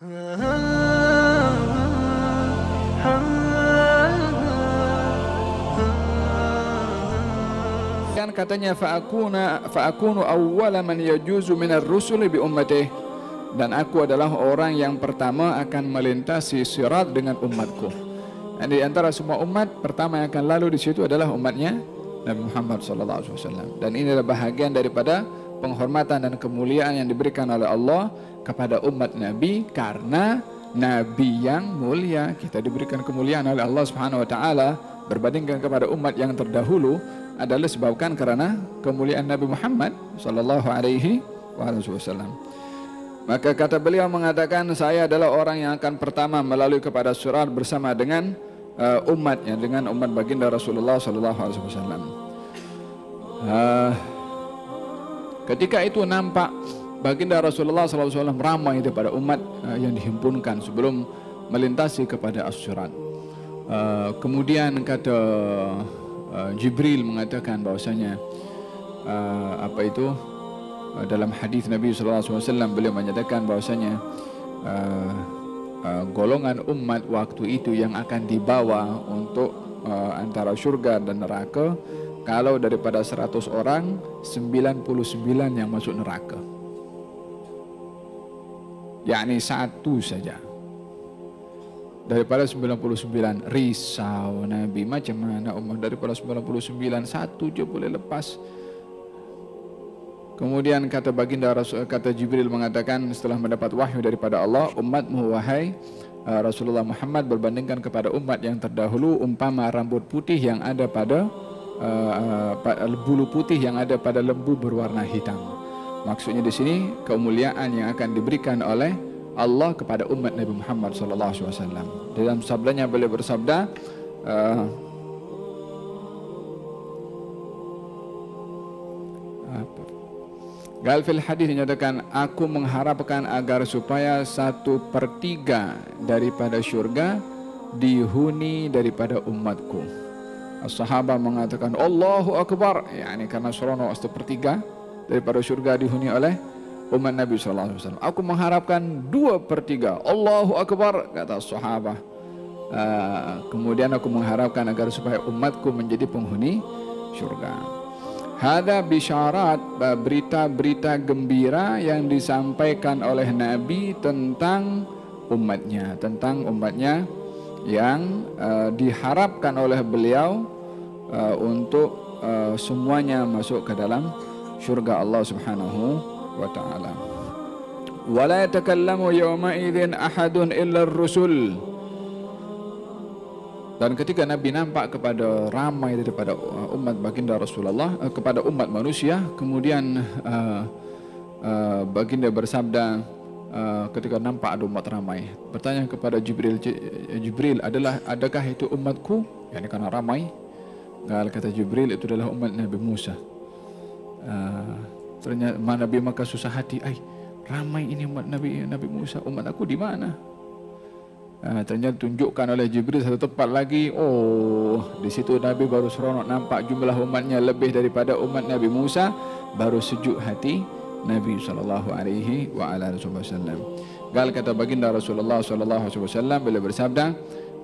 Kan katanya fa'akunu awwala man yajuzu minar rusuli bi ummatihi, dan aku adalah orang yang pertama akan melintasi sirat dengan umatku. Dan di antara semua umat, pertama yang akan lalu di situ adalah umatnya Nabi Muhammad SAW. Dan ini adalah bahagian daripada penghormatan dan kemuliaan yang diberikan oleh Allah kepada umat Nabi, karena Nabi yang mulia. Kita diberikan kemuliaan oleh Allah Subhanahu Wa Taala berbandingkan kepada umat yang terdahulu adalah disebabkan karena kemuliaan Nabi Muhammad Sallallahu Alaihi Wasallam. Maka kata beliau mengatakan, saya adalah orang yang akan pertama melalui kepada surat bersama dengan umatnya, dengan umat baginda Rasulullah Sallallahu Alaihi Wasallam. Ketika itu nampak baginda Rasulullah Sallallahu Alaihi Wasallam ramai daripada umat yang dihimpunkan sebelum melintasi kepada as-surat. Kemudian kata Jibril mengatakan bahwasanya dalam hadis Nabi sallallahu alaihi wasallam beliau menyatakan bahwasanya golongan umat waktu itu yang akan dibawa untuk antara surga dan neraka, kalau daripada 100 orang 99 yang masuk neraka, yakni satu saja daripada 99. Risau Nabi, macam mana umat daripada 99 satu je boleh lepas. Kemudian kata baginda Rasul, kata Jibril mengatakan setelah mendapat wahyu daripada Allah, umatmu wahai Rasulullah Muhammad berbandingkan kepada umat yang terdahulu umpama rambut putih yang ada pada bulu putih yang ada pada lembu berwarna hitam. Maksudnya di sini kemuliaan yang akan diberikan oleh Allah kepada umat Nabi Muhammad sallallahu alaihi wasallam. Dalam sabdanya beliau bersabda, Galfil hadis dinyatakan, aku mengharapkan agar supaya 1/3 daripada syurga dihuni daripada umatku. As-sahabah mengatakan Allahu Akbar, yakni karena seronok 1/3 daripada syurga dihuni oleh umat Nabi SAW. Aku mengharapkan 2/3. Allahu Akbar, kata sahabat. Kemudian aku mengharapkan agar supaya umatku menjadi penghuni syurga. Hada bisyarat, berita-berita gembira yang disampaikan oleh Nabi tentang umatnya yang diharapkan oleh beliau untuk semuanya masuk ke dalam syurga Allah Subhanahu wa ta'ala. Wala yatakallamu yawma idzin ahadun illa ar-rusul. Dan ketika Nabi nampak kepada ramai daripada umat baginda Rasulullah, kepada umat manusia, kemudian baginda bersabda ketika nampak ada umat ramai, bertanya kepada Jibril, adakah itu umatku? Yani karena ramai. Kata Jibril, itu adalah umat Nabi Musa. Ternyata Nabi maka susah hati, ramai ini umat Nabi Musa, umat aku di mana? Ternyata tunjukkan oleh Jibril satu tempat lagi. Di situ Nabi baru seronok nampak jumlah umatnya lebih daripada umat Nabi Musa, baru sejuk hati Nabi sallallahu alaihi wasallam. Kata baginda Rasulullah sallallahu alaihi wasallam beliau bersabda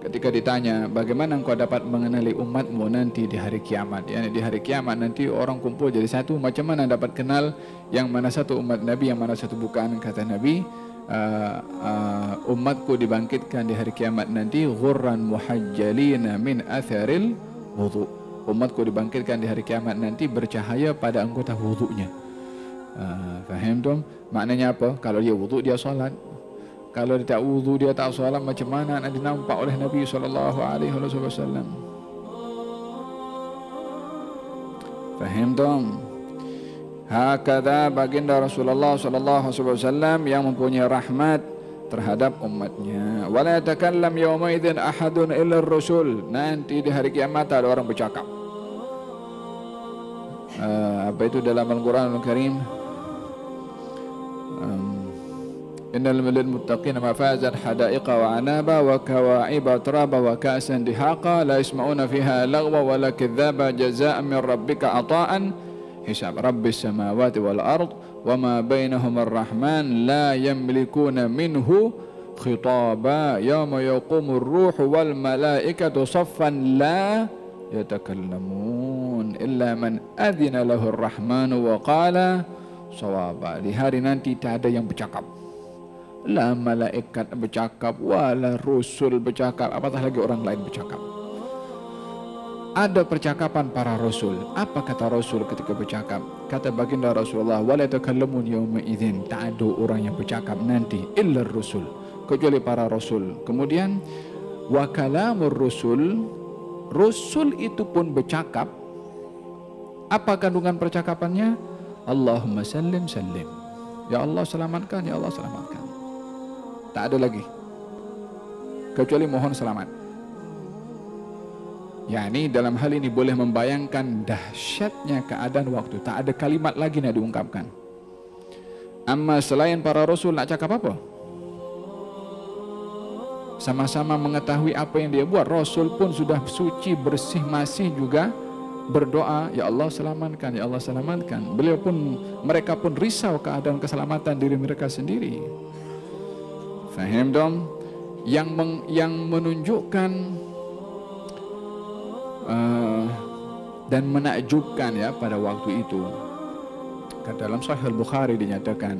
ketika ditanya, bagaimana engkau dapat mengenali umatmu nanti di hari kiamat? Yani di hari kiamat nanti orang kumpul jadi satu, macam mana dapat kenal yang mana satu umat Nabi, yang mana satu bukan? Kata Nabi, umatku dibangkitkan di hari kiamat nanti ghurran muhajjalina min atharil wudu. Umatku dibangkitkan di hari kiamat nanti bercahaya pada anggota wudunya. Faham tu? Maknanya apa? Kalau dia wudu dia solat. Kalau dia tak wudu dia tak solat, macam mana nak dinampak oleh Nabi sallallahu alaihi wasallam? Faham tu? Hakada baginda Rasulullah sallallahu alaihi wasallam yang mempunyai rahmat terhadap umatnya. Wala yatakallam yawma idzin ahadun illa ar-rusul. Nanti di hari kiamat ada orang bercakap. Apa itu dalam Al-Quran Al-Karim? Innal lil muttaqina mafazan hadaiqa wa anaba wa kawa'iba traba wa ka'san dihaqa la yasma'una fiha lagwa wa la kadzdzaba jazaa'an min rabbika ata'an hisab rabbis samawati wal ard wa ma bainahuma ar-rahman la yamlikuna minhu khitaba yawma yaqumur ruhu wal malaikatu saffan la yatakallamun illa man adzina lahu ar-rahmanu wa qala shawaba. Di hari nanti tak ada yang bercakap, la malaikat bercakap wala rasul bercakap, apatah lagi orang lain bercakap. Ada percakapan para rasul. Apa kata rasul ketika bercakap? Kata baginda Rasulullah, wala yatakallamun yawma idzin, tak ada orang yang bercakap nanti illa rasul, kecuali para rasul. Kemudian wa kalamur rasul, rasul itu pun bercakap. Apa kandungan percakapannya? Allahumma sallim sallim, ya Allah selamatkan, ya Allah selamatkan. Tak ada lagi kecuali mohon selamat. Yani dalam hal ini boleh membayangkan dahsyatnya keadaan waktu. Tak ada kalimat lagi nak diungkapkan. Amma selain para rasul nak cakap apa? Sama-sama mengetahui apa yang dia buat. Rasul pun sudah suci, bersih, masih juga berdoa, ya Allah selamatkan, ya Allah selamatkan. Mereka pun risau keadaan keselamatan diri mereka sendiri. Faham dong? Yang menunjukkan dan menakjubkan ya pada waktu itu. Dalam Sahih Al-Bukhari dinyatakan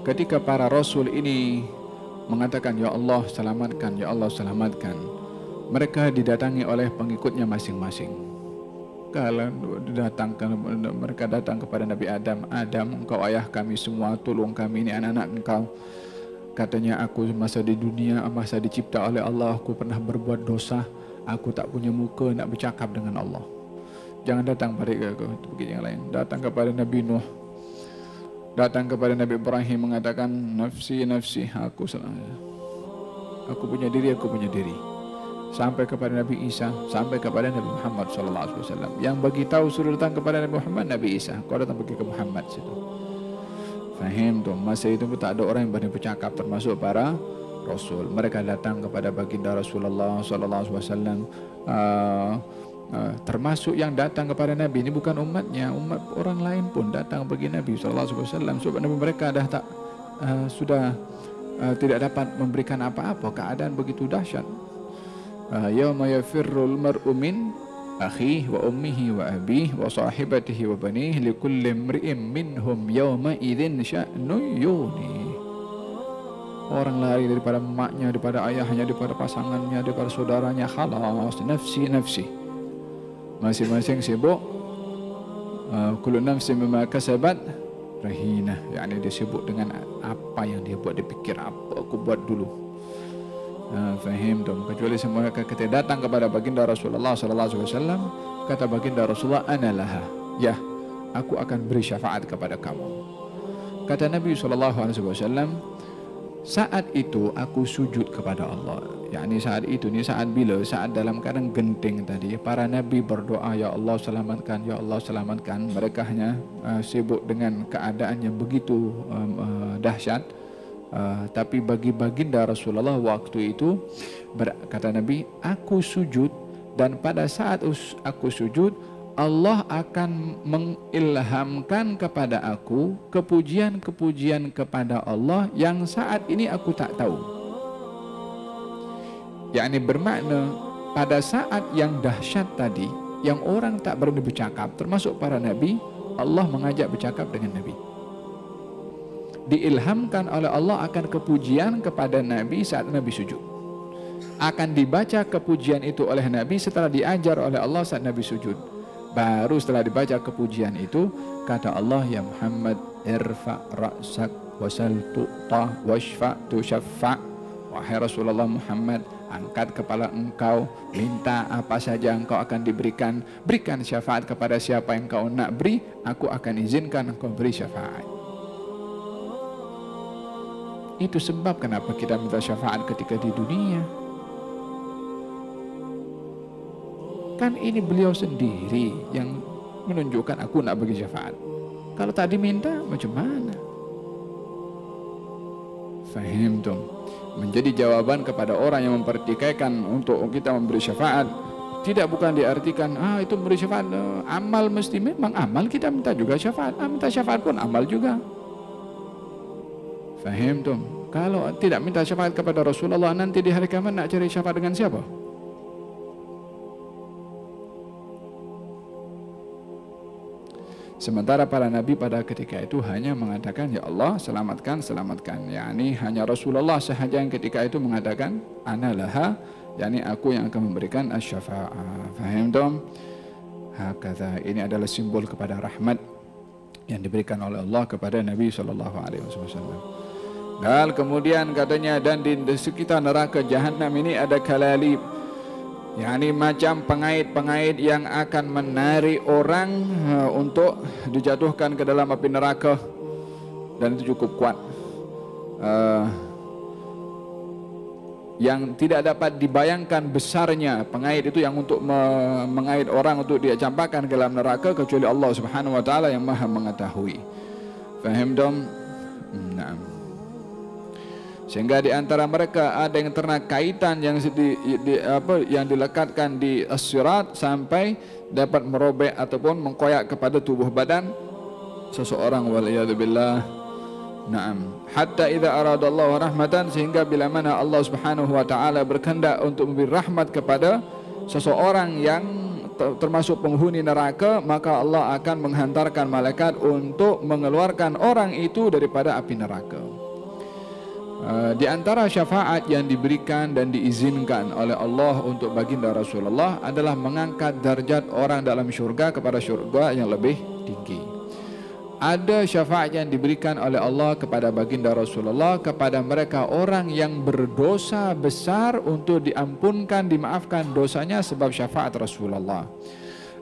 ketika para rasul ini mengatakan ya Allah selamatkan, ya Allah selamatkan, mereka didatangi oleh pengikutnya masing-masing. Kalau mereka datang kepada Nabi Adam, Adam, engkau ayah kami semua, tolong kami, ini anak-anak engkau. Katanya, aku masa di dunia, masa dicipta oleh Allah, aku pernah berbuat dosa. Aku tak punya muka nak bercakap dengan Allah. Jangan datang pada aku, itu bukit yang lain. Datang kepada Nabi Nuh, datang kepada Nabi Ibrahim, mengatakan nafsi nafsi, aku punya diri, aku punya diri. Sampai kepada Nabi Isa, sampai kepada Nabi Muhammad SAW. Yang bagi tahu suruh datang kepada Nabi Muhammad, Nabi Isa. Kau datang pergi ke Muhammad situ. Faham tu? Masa itu pun tak ada orang yang berani bercakap, termasuk para Rasul. Mereka datang kepada baginda Rasulullah SAW. Termasuk yang datang kepada Nabi ini bukan umatnya, umat orang lain pun datang bagi Nabi SAW. Sebab Nabi mereka dah tak sudah tidak dapat memberikan apa-apa. Keadaan begitu dahsyat. Yauma yafirrul mar'u min akhihi wa ummihi wa abihi wa sahibatihi wa banihi likulli imri'in minhum yawma idzin sya'nun yughni. Orang lari daripada emaknya, daripada ayahnya, daripada pasangannya, daripada saudaranya. Khalas, nafsi nafsi. Masing-masing sibuk. Kullu nafsin bima kasabat rahinah. Yani dia sibuk dengan apa yang dia buat. Dia fikir apa aku buat dulu. Faham dong? Kecuali semua ketika datang kepada baginda Rasulullah SAW, kata baginda Rasulullah, ana laha, ya, aku akan beri syafaat kepada kamu. Kata Nabi SAW, saat itu aku sujud kepada Allah. Yani saat itu, ni saat bila? Saat dalam keadaan genting tadi, para Nabi berdoa, ya Allah selamatkan, ya Allah selamatkan. Mereka hanya sibuk dengan keadaan yang begitu dahsyat. Tapi bagi baginda Rasulullah waktu itu, kata Nabi, aku sujud, dan pada saat aku sujud, Allah akan mengilhamkan kepada aku kepujian-kepujian kepada Allah yang saat ini aku tak tahu. Yakni bermakna pada saat yang dahsyat tadi, yang orang tak berani bercakap, termasuk para Nabi, Allah mengajak bercakap dengan Nabi. Diilhamkan oleh Allah akan kepujian kepada Nabi saat Nabi sujud. Akan dibaca kepujian itu oleh Nabi setelah diajar oleh Allah saat Nabi sujud. Baru setelah dibaca kepujian itu, kata Allah, ya Muhammad, irfa' ra'sak wasal tu'ta washfa' tushaffa'. Wahai Rasulullah Muhammad, angkat kepala engkau, minta apa saja engkau akan diberikan. Berikan syafaat kepada siapa yang kau nak beri, aku akan izinkan engkau beri syafaat. Itu sebab kenapa kita minta syafaat ketika di dunia. Kan ini beliau sendiri yang menunjukkan aku nak bagi syafaat. Kalau tak diminta, macam mana? Faham tu? Menjadi jawaban kepada orang yang mempertikaikan untuk kita memberi syafaat. Tidak bukan diartikan, itu memberi syafaat amal mesti. Memang amal kita minta juga syafaat. Minta syafaat pun amal juga. Faham tu? Kalau tidak minta syafaat kepada Rasulullah, nanti di hari kiamat nak cari syafaat dengan siapa? Sementara para nabi pada ketika itu hanya mengatakan, ya Allah selamatkan, selamatkan. Yani hanya Rasulullah sahaja yang ketika itu mengatakan, ana laha, yani aku yang akan memberikan asy-syafa'ah. Faham dong? Hakadha, ini adalah simbol kepada rahmat yang diberikan oleh Allah kepada Nabi sallallahu alaihi wasallam. Dan kemudian katanya, dan di sekitar neraka jahanam ini ada kalalib, yakni macam pengait-pengait yang akan menarik orang untuk dijatuhkan ke dalam api neraka, dan itu cukup kuat, yang tidak dapat dibayangkan besarnya pengait itu yang untuk mengait orang untuk dia campakkan ke dalam neraka, kecuali Allah Subhanahu wa taala yang Maha mengetahui. Faham dong? Nah, sehingga di antara mereka ada yang terkena kaitan yang yang dilekatkan di as-sirat sampai dapat merobek ataupun mengkoyak kepada tubuh badan seseorang, waliyadzubillah. Naam, hatta idza aradallahu rahmatan, sehingga bila mana Allah Subhanahu wa taala berkehendak untuk memberi rahmat kepada seseorang yang termasuk penghuni neraka, maka Allah akan menghantarkan malaikat untuk mengeluarkan orang itu daripada api neraka. Di antara syafaat yang diberikan dan diizinkan oleh Allah untuk baginda Rasulullah adalah mengangkat darjat orang dalam syurga kepada syurga yang lebih tinggi. Ada syafaat yang diberikan oleh Allah kepada baginda Rasulullah kepada mereka orang yang berdosa besar untuk diampunkan, dimaafkan dosanya sebab syafaat Rasulullah.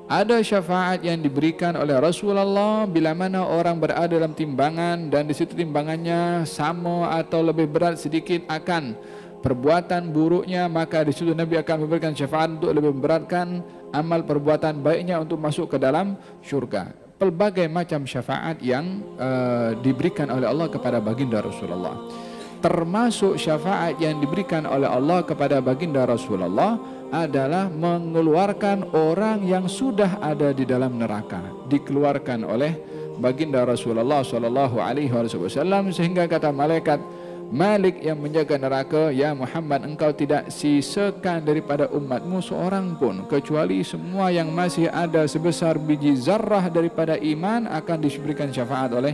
Ada syafaat yang diberikan oleh Rasulullah bila mana orang berada dalam timbangan dan di situ timbangannya sama atau lebih berat sedikit akan perbuatan buruknya, maka di situ Nabi akan memberikan syafaat untuk lebih memberatkan amal perbuatan baiknya untuk masuk ke dalam syurga. Pelbagai macam syafaat yang diberikan oleh Allah kepada baginda Rasulullah. Termasuk syafaat yang diberikan oleh Allah kepada baginda Rasulullah adalah mengeluarkan orang yang sudah ada di dalam neraka, dikeluarkan oleh baginda Rasulullah sallallahu alaihi wasallam, sehingga kata malaikat Malik yang menjaga neraka, ya Muhammad, engkau tidak sisakan daripada umatmu seorang pun, kecuali semua yang masih ada sebesar biji zarrah daripada iman akan diberikan syafaat oleh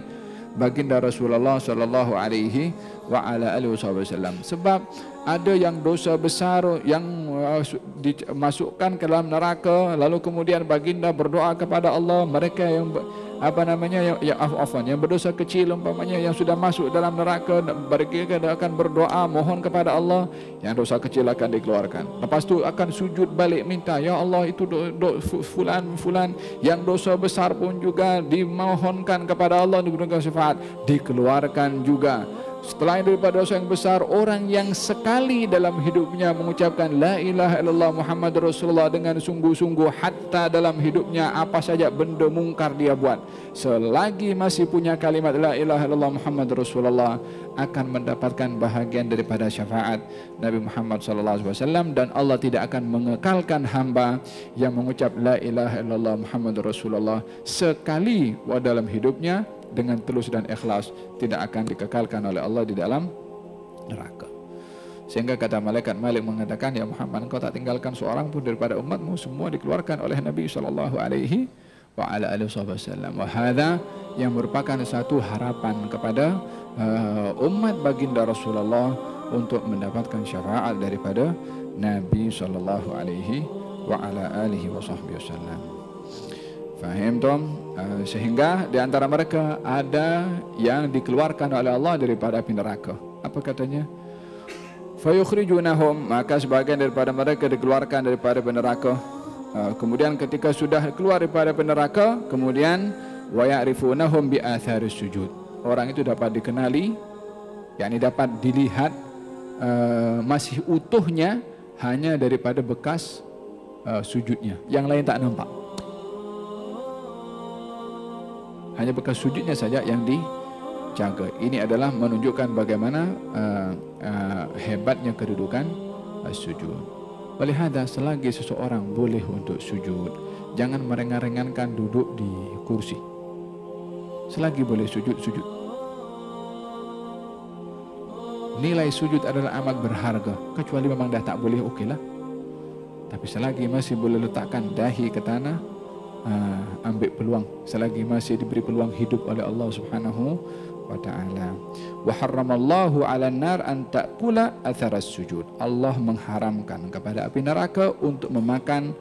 baginda Rasulullah sallallahu alaihi wa ala alihi wasallam. Sebab ada yang dosa besar yang dimasukkan ke dalam neraka, lalu kemudian baginda berdoa kepada Allah, mereka yang yang berdosa kecil umpamanya yang sudah masuk dalam neraka, mereka akan berdoa mohon kepada Allah, yang dosa kecil akan dikeluarkan. Lepas tu akan sujud balik minta, ya Allah itu fulan yang dosa besar pun juga dimohonkan kepada Allah diberikan syafaat, dikeluarkan juga. Setelah daripada dosa yang besar, orang yang sekali dalam hidupnya mengucapkan la ilaha illallah Muhammad Rasulullah dengan sungguh-sungguh, hatta dalam hidupnya apa saja benda mungkar dia buat, selagi masih punya kalimat la ilaha illallah Muhammad Rasulullah, akan mendapatkan bahagian daripada syafaat Nabi Muhammad SAW. Dan Allah tidak akan mengekalkan hamba yang mengucap la ilaha illallah Muhammad Rasulullah sekali dalam hidupnya dengan tulus dan ikhlas, tidak akan dikekalkan oleh Allah di dalam neraka. Sehingga kata malaikat Malik mengatakan, ya Muhammad, engkau tak tinggalkan seorang pun daripada umatmu, semua dikeluarkan oleh Nabi sallallahu alaihi wa ala alihi wasallam. Wa hadza yang merupakan satu harapan kepada umat baginda Rasulullah untuk mendapatkan syafaat daripada Nabi sallallahu alaihi wa ala alihi wasallam. Faham tom? Sehingga di antara mereka ada yang dikeluarkan oleh Allah daripada api neraka. Apa katanya? Fayukhrijunahum, maka sebagian daripada mereka dikeluarkan daripada api neraka. Kemudian ketika sudah keluar daripada api neraka, kemudian wa ya'rifunahum bi atharis sujud. Orang itu dapat dikenali, yakni dapat dilihat masih utuhnya hanya daripada bekas sujudnya. Yang lain tak nampak. Hanya bekas sujudnya saja yang dijaga. Ini adalah menunjukkan bagaimana hebatnya kedudukan sujud. Oleh hadza, selagi seseorang boleh untuk sujud, jangan merengah-rengahkan duduk di kursi. Selagi boleh sujud, sujud. nilai sujud adalah amat berharga. Kecuali memang dah tak boleh, okeylah. Tapi selagi masih boleh letakkan dahi ke tanah, ambil peluang. Selagi masih diberi peluang hidup oleh Allah Subhanahu wa ta'ala. Wa harramallahu 'alan nar an ta'kula atharas sujud. Allah mengharamkan kepada api neraka untuk memakan,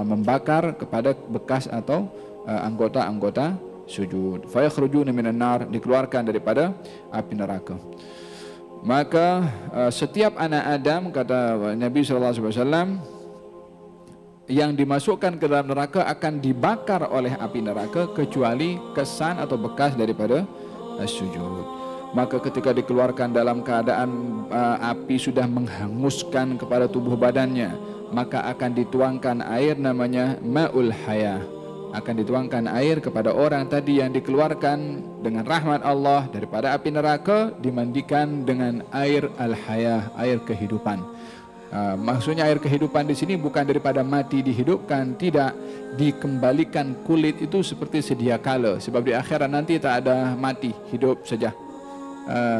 membakar kepada bekas atau anggota-anggota sujud. Fa yakhrujuna minan nar, dikeluarkan daripada api neraka. Maka setiap anak Adam, kata Nabi SAW, yang dimasukkan ke dalam neraka akan dibakar oleh api neraka kecuali kesan atau bekas daripada sujud. Maka ketika dikeluarkan dalam keadaan api sudah menghanguskan kepada tubuh badannya, maka akan dituangkan air namanya ma'ul hayah. Akan dituangkan air kepada orang tadi yang dikeluarkan dengan rahmat Allah daripada api neraka, dimandikan dengan air al-hayah, air kehidupan. Maksudnya air kehidupan di sini bukan daripada mati dihidupkan, tidak, dikembalikan kulit itu seperti sedia kala, sebab di akhirat nanti tak ada mati, hidup saja.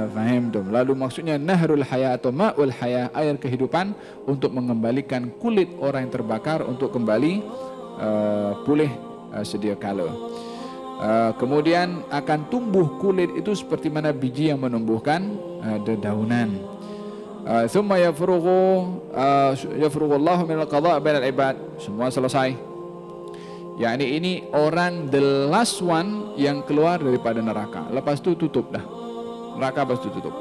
Faham tu? Lalu maksudnya nahrul hayah atau ma'ul hayah, air kehidupan, untuk mengembalikan kulit orang yang terbakar untuk kembali pulih sedia kala. Kemudian akan tumbuh kulit itu seperti mana biji yang menumbuhkan dedaunan. Thumma yafrughu Allahu min al-qada' bainal ibad. Semua selesai. yakni ini orang the last one yang keluar daripada neraka. Lepas tu tutup dah. Neraka lepas tu tutup.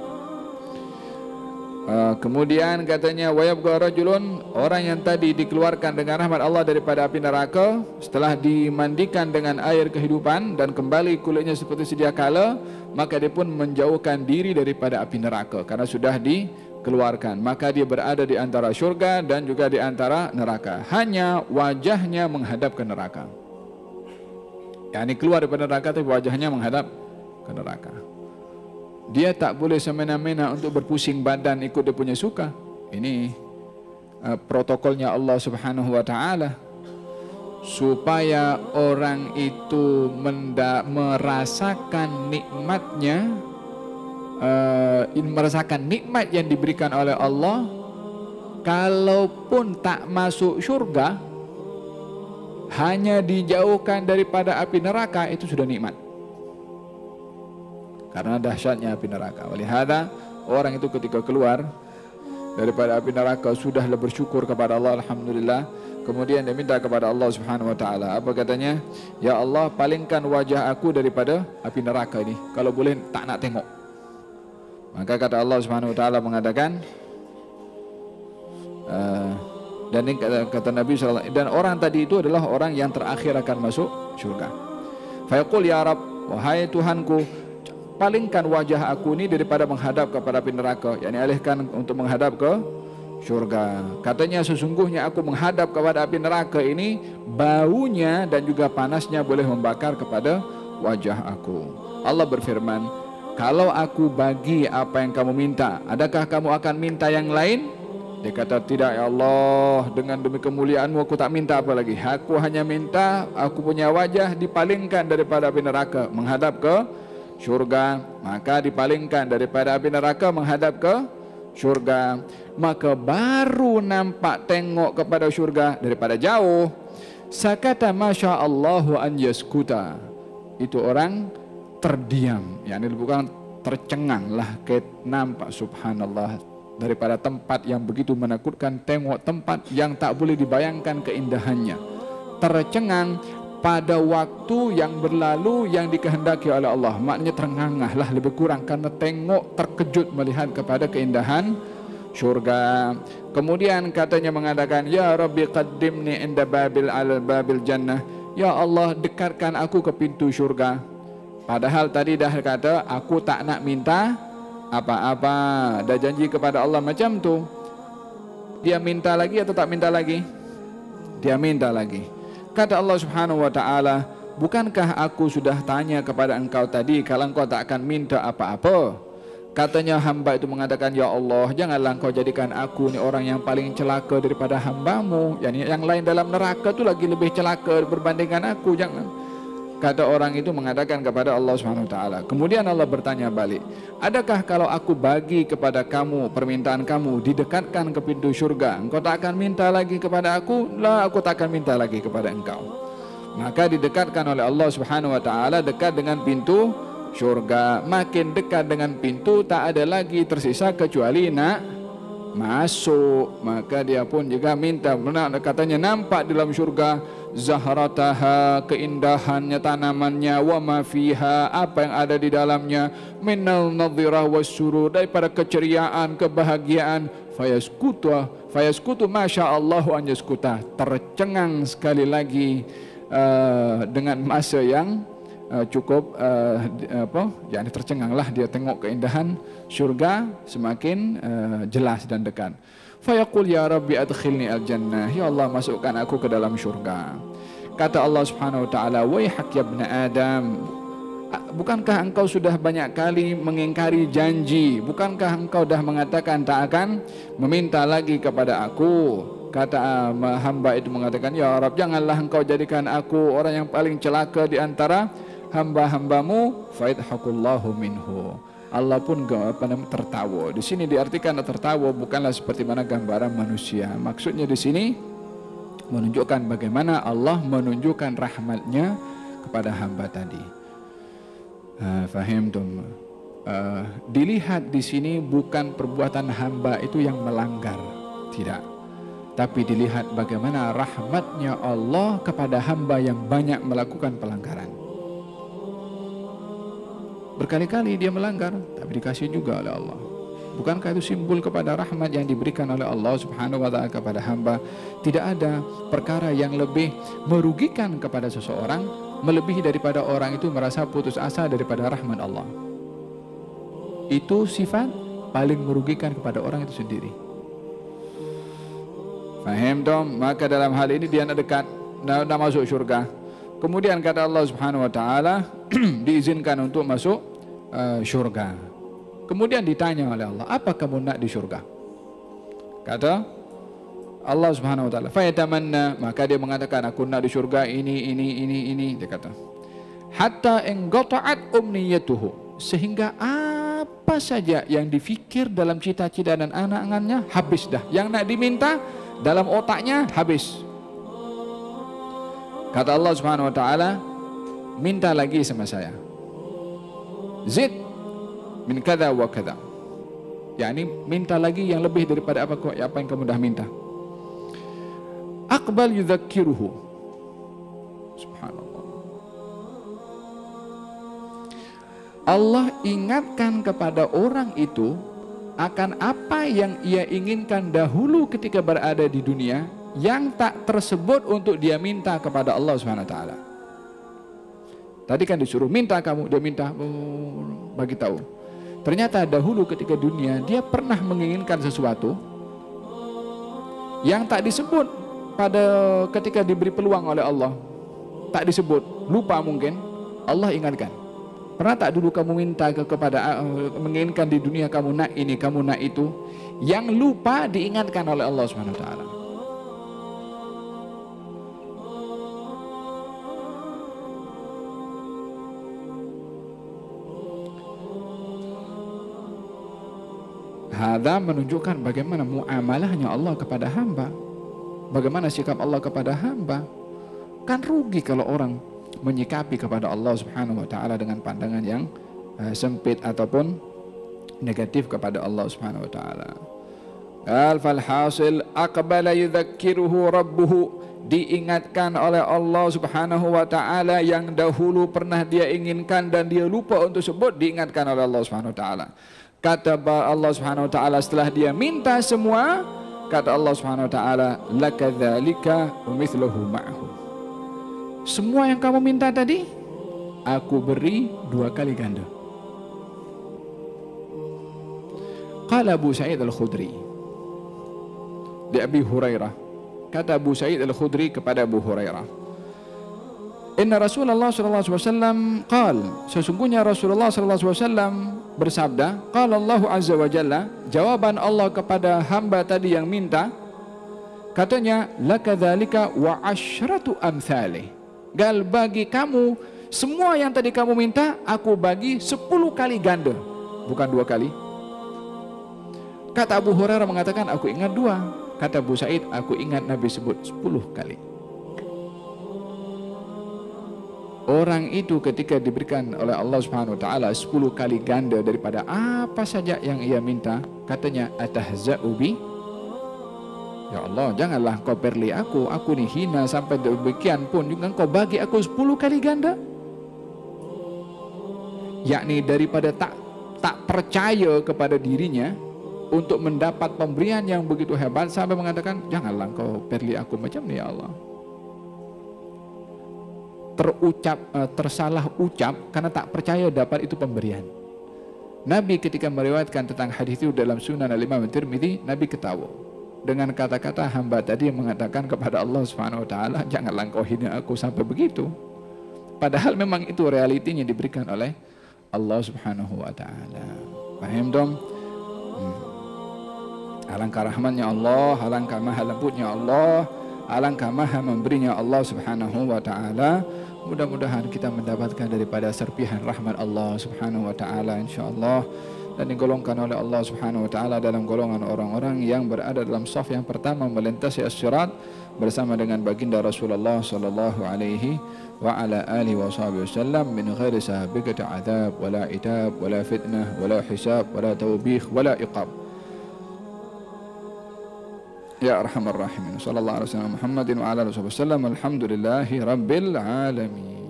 Kemudian katanya wayabqa rajulun, orang yang tadi dikeluarkan dengan rahmat Allah daripada api neraka, setelah dimandikan dengan air kehidupan dan kembali kulitnya seperti sedia kala, maka dia pun menjauhkan diri daripada api neraka karena sudah dikeluarkan. Maka dia berada di antara syurga dan juga di antara neraka. Hanya wajahnya menghadap ke neraka. yakni keluar daripada neraka tapi wajahnya menghadap ke neraka. Dia tak boleh semena-mena untuk berpusing badan ikut dia punya suka. Ini protokolnya Allah Subhanahu wa taala supaya orang itu merasakan nikmatnya, merasakan nikmat yang diberikan oleh Allah. Kalaupun tak masuk syurga, hanya dijauhkan daripada api neraka, itu sudah nikmat. Karena dahsyatnya api neraka. Walihada orang itu ketika keluar daripada api neraka sudahlah bersyukur kepada Allah, alhamdulillah. Kemudian dia minta kepada Allah Subhanahu wa taala. Apa katanya? Ya Allah, palingkan wajah aku daripada api neraka ini. Kalau boleh tak nak tengok. Maka kata Allah Subhanahu wa taala mengatakan, dan ini kata Nabi SAW, dan orang tadi itu adalah orang yang terakhir akan masuk syurga. Fayaqul ya Rab, wahai Tuhanku, palingkan wajah aku ini daripada menghadap kepada api neraka, yakni alihkan untuk menghadap ke syurga. Katanya sesungguhnya aku menghadap kepada api neraka ini, baunya dan juga panasnya boleh membakar kepada wajah aku. Allah berfirman, kalau aku bagi apa yang kamu minta, adakah kamu akan minta yang lain? Dia kata, tidak ya Allah, dengan demi kemuliaanmu aku tak minta apa lagi. Aku hanya minta aku punya wajah dipalingkan daripada api neraka menghadap ke syurga. Maka dipalingkan daripada api neraka menghadap ke syurga. Maka baru nampak tengok kepada syurga daripada jauh. Sakata masya Allahu an yaskuta. Itu orang terdiam, yakni bukan tercengang lah, nampak subhanallah daripada tempat yang begitu menakutkan, tengok tempat yang tak boleh dibayangkan keindahannya, tercengang pada waktu yang berlalu yang dikehendaki oleh Allah. Maknanya terengah lah lebih kurang karena tengok, terkejut melihat kepada keindahan syurga. Kemudian katanya mengatakan, ya Rabbi qaddimni inda babil jannah. Ya Allah, dekatkan aku ke pintu syurga. Padahal tadi dah kata aku tak nak minta apa-apa, dah janji kepada Allah macam tu. Dia minta lagi atau tak minta lagi? Dia minta lagi. Kata Allah Subhanahu wa taala, bukankah aku sudah tanya kepada engkau tadi kalau engkau tak akan minta apa-apa? Katanya hamba itu mengatakan, ya Allah, janganlah engkau jadikan aku ni orang yang paling celaka daripada hambamu. Yang lain dalam neraka tu lagi lebih celaka berbandingkan aku. Jangan. Kata orang itu mengatakan kepada Allah Subhanahu wa taala. Kemudian Allah bertanya balik, adakah kalau aku bagi kepada kamu permintaan kamu, didekatkan ke pintu surga, engkau tak akan minta lagi kepada aku? Lah, aku tak akan minta lagi kepada engkau. Maka didekatkan oleh Allah Subhanahu wa taala dekat dengan pintu surga. Makin dekat dengan pintu, tak ada lagi tersisa kecuali nak masuk. Maka dia pun juga minta. Katanya nampak di dalam surga zahrataha, keindahannya, tanamannya, wa ma fiha, apa yang ada di dalamnya, minal nadhirah wasyurur, daripada keceriaan, kebahagiaan. Fayaskutu masya Allah an yaskuta, tercengang sekali lagi dengan masa yang cukup yakni tercenganglah dia tengok keindahan syurga semakin jelas dan dekat. Fayaqul ya Rabbi adkhilni al-jannah, ya Allah masukkan aku ke dalam syurga. Kata Allah Subhanahu wa taala, waihak ya ibn Adam, bukankah engkau sudah banyak kali mengingkari janji? Bukankah engkau dah mengatakan tak akan meminta lagi kepada aku? Kata hamba itu mengatakan, ya Rabb, janganlah engkau jadikan aku orang yang paling celaka di antara hamba-hambamu. Faidhakullahu minhu, Allah pun tertawa. Di sini diartikan tertawa bukanlah seperti mana gambaran manusia. Maksudnya di sini menunjukkan bagaimana Allah menunjukkan rahmatnya kepada hamba tadi. Fahim tum? Dilihat di sini bukan perbuatan hamba itu yang melanggar, tidak. Tapi dilihat bagaimana rahmatnya Allah kepada hamba yang banyak melakukan pelanggaran. Berkali-kali dia melanggar, tapi dikasih juga oleh Allah. Bukankah itu simbol kepada rahmat yang diberikan oleh Allah Subhanahu wa taala kepada hamba? Tidak ada perkara yang lebih merugikan kepada seseorang melebihi daripada orang itu merasa putus asa daripada rahmat Allah. Itu sifat paling merugikan kepada orang itu sendiri. Faham dong? Maka dalam hal ini dia nak dekat, nak masuk syurga. Kemudian kata Allah Subhanahu wa taala diizinkan untuk masuk syurga. Kemudian ditanya oleh Allah, apa kamu nak di syurga? Kata Allah Subhanahu wa taala, fayatamanna, maka dia mengatakan aku nak di syurga ini. Dia kata, hatta inqata'at umniyatuhu, sehingga apa saja yang difikir dalam cita-cita dan angan-angannya habis dah. Yang nak diminta dalam otaknya habis. Kata Allah Subhanahu wa taala, minta lagi sama saya. Zid min kada wa kada. yakni minta lagi yang lebih daripada apa yang kamu dah minta. Aqbal yudzakiruhu. Subhanallah. Allah ingatkan kepada orang itu akan apa yang ia inginkan dahulu ketika berada di dunia yang tak tersebut untuk dia minta kepada Allah Subhanahu wa taala. Tadi kan disuruh minta kamu, dia minta, bagi tahu. Ternyata dahulu ketika dunia dia pernah menginginkan sesuatu yang tak disebut pada ketika diberi peluang oleh Allah. Tak disebut, lupa mungkin. Allah ingatkan. Pernah tak dulu kamu minta kepada menginginkan di dunia kamu nak ini, kamu nak itu, yang lupa diingatkan oleh Allah Subhanahu wa taala. Hadza menunjukkan bagaimana muamalahnya Allah kepada hamba. Bagaimana sikap Allah kepada hamba. Kan rugi kalau orang menyikapi kepada Allah Subhanahu wa taala dengan pandangan yang sempit ataupun negatif kepada Allah Subhanahu wa taala. Fal hasil aqbala yudzakiruhu rabbuhu, diingatkan oleh Allah Subhanahu wa taala yang dahulu pernah dia inginkan dan dia lupa untuk sebut, diingatkan oleh Allah Subhanahu wa taala. Kata Allah Subhanahu wa taala setelah dia minta semua, kata Allah Subhanahu wa taala, lakadzalika wa mithluhu ma'hu. Semua yang kamu minta tadi aku beri 2 kali ganda. Qala Abu Sa'id Al-Khudri di Abi Hurairah, kata Abu Sa'id Al-Khudri kepada Abu Hurairah, inna Rasulullah sallallahu alaihi wasallam qal, sesungguhnya Rasulullah sallallahu alaihi wasallam bersabda, qala Allah azza wa jalla, jawaban Allah kepada hamba tadi yang minta, katanya lakadzalika wa asyratu amsalih, gal bagi kamu Semua yang tadi kamu minta, aku bagi 10 kali ganda, bukan 2 kali. Kata Abu Hurairah mengatakan, aku ingat 2. Kata Abu Sa'id, aku ingat Nabi sebut 10 kali. Orang itu ketika diberikan oleh Allah Subhanahu wa taala 10 kali ganda daripada apa saja yang ia minta, katanya, atahza'u bi? Ya Allah, janganlah kau perli aku ni hina sampai demikian pun juga kau bagi aku 10 kali ganda. Yakni daripada tak percaya kepada dirinya untuk mendapat pemberian yang begitu hebat sampai mengatakan, janganlah kau perli aku macam ni ya Allah. Tersalah ucap karena tak percaya dapat itu pemberian. Nabi ketika meriwayatkan tentang hadis itu dalam Sunan Al-Imam Tirmidzi, Nabi ketawa dengan kata-kata hamba tadi yang mengatakan kepada Allah Subhanahu wa taala, janganlah kau hina aku sampai begitu. Padahal memang itu realitinya diberikan oleh Allah Subhanahu wa taala. Paham dong? Alangkah rahmatnya Allah, alangkah maha lembutnya Allah, alangkah maha memberinya Allah Subhanahu wa taala. Mudah-mudahan kita mendapatkan daripada serpihan rahmat Allah Subhanahu wa taala insyaallah, dan digolongkan oleh Allah Subhanahu wa taala dalam golongan orang-orang yang berada dalam saf yang pertama melintasi as-sirat bersama dengan baginda Rasulullah sallallahu alaihi wa ala alihi wasallam min ghairi sabiqati adab wala itab wala fitnah wala hisab wala tawbih wala iqab. Ya arhamar rahimin. Sallallahu alaihi wasallam Muhammadin wa ala alihi wasallam. Alhamdulillahi rabbil alamin.